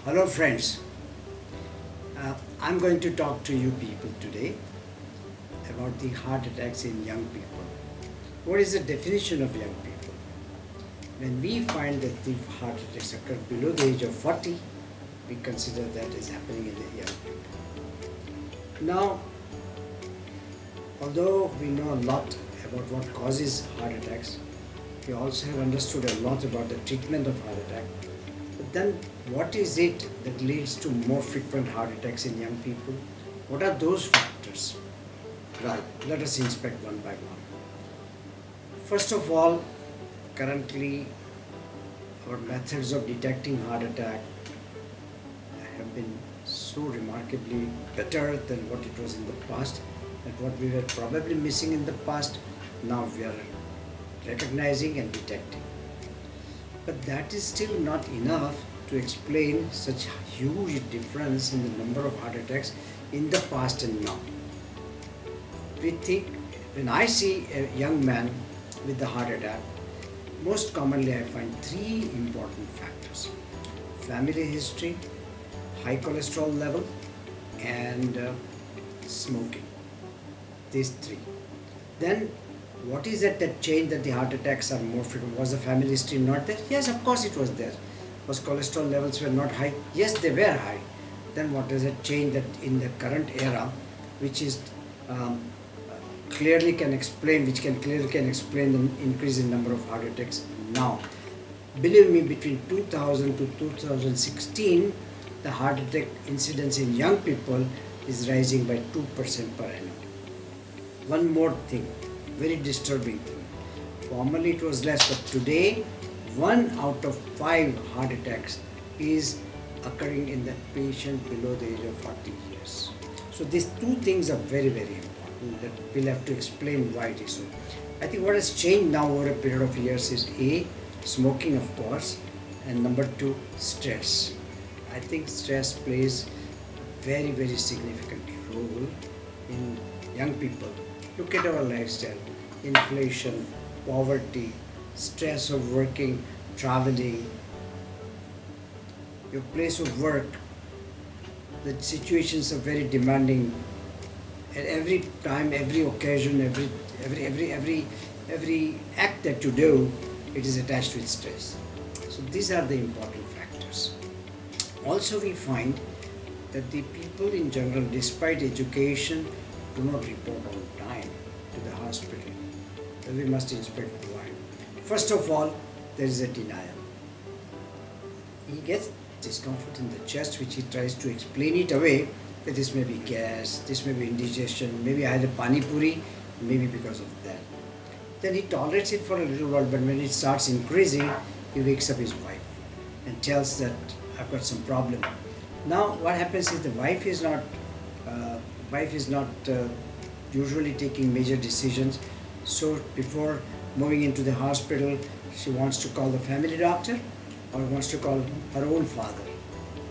Hello friends, I'm going to talk to you people today about the heart attacks in young people. What is the definition of young people? When we find that the heart attacks occur below the age of 40, we consider that is happening in the young people. Now, although we know a lot about what causes heart attacks, we also have understood a lot about the treatment of heart attack. But then what is it that leads to more frequent heart attacks in young people? What are those factors? Well, let us inspect one by one. First of all, currently our methods of detecting heart attack have been so remarkably better than what it was in the past, that what we were probably missing in the past, now we are recognizing and detecting. But that is still not enough to explain such huge difference in the number of heart attacks in the past and now. We think, when I see a young man with the heart attack, most commonly I find three important factors: family history, high cholesterol level, and smoking. These three. Then what is it that changed that the heart attacks are more frequent? Was the family history not there? Yes, of course it was there. Was cholesterol levels were not high? Yes, they were high. Then what does it change that in the current era, which is um, clearly can explain, which can clearly can explain the increase in number of heart attacks now? Believe me, between 2000 to 2016, the heart attack incidence in young people is rising by 2% per annum. One more thing, very disturbing thing. Formerly it was less, but today 1 out of 5 heart attacks is occurring in the patient below the age of 40 years. So these two things are very, very important that we'll have to explain why it is so. I think what has changed now over a period of years is A, smoking of course, and number 2, stress. I think stress plays a very, very significant role in young people. Look at our lifestyle, inflation, poverty, stress of working, traveling, your place of work. The situations are very demanding. At every time, every occasion, every act that you do, it is attached with stress. So these are the important factors. Also, we find that the people in general, despite education, do not report on time to the hospital. So we must inspect why. First of all, there is a denial. He gets discomfort in the chest, which he tries to explain it away, that this may be gas, this may be indigestion, maybe I had a pani puri, maybe because of that. Then he tolerates it for a little while, but when it starts increasing, he wakes up his wife and tells that I've got some problem. Now what happens is the wife is not usually taking major decisions. So before moving into the hospital, she wants to call the family doctor or wants to call her own father.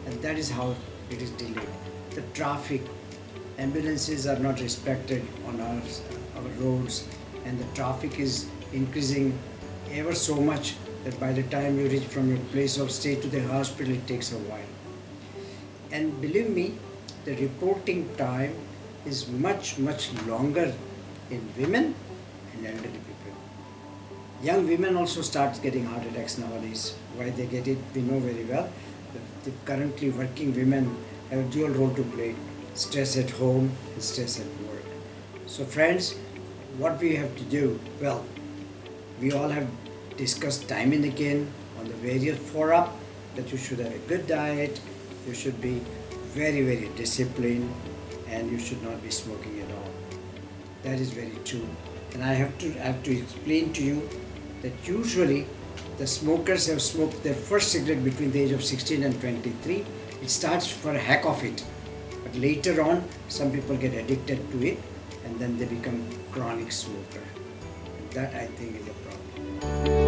And that is how it is delayed. The traffic, ambulances are not respected on our roads, and the traffic is increasing ever so much that by the time you reach from your place of stay to the hospital, it takes a while. And believe me, the reporting time is much, much longer in women and elderly people. Young women also start getting heart attacks nowadays. Why they get it, we know very well. The currently working women have a dual role to play: stress at home and stress at work. So friends, what we have to do? Well, we all have discussed time and again on the various fora that you should have a good diet, you should be very, very disciplined, and you should not be smoking at all. That is very true. And I have to explain to you that usually the smokers have smoked their first cigarette between the age of 16 and 23. It starts for a heck of it. But later on, some people get addicted to it and then they become chronic smoker. And that I think is a problem.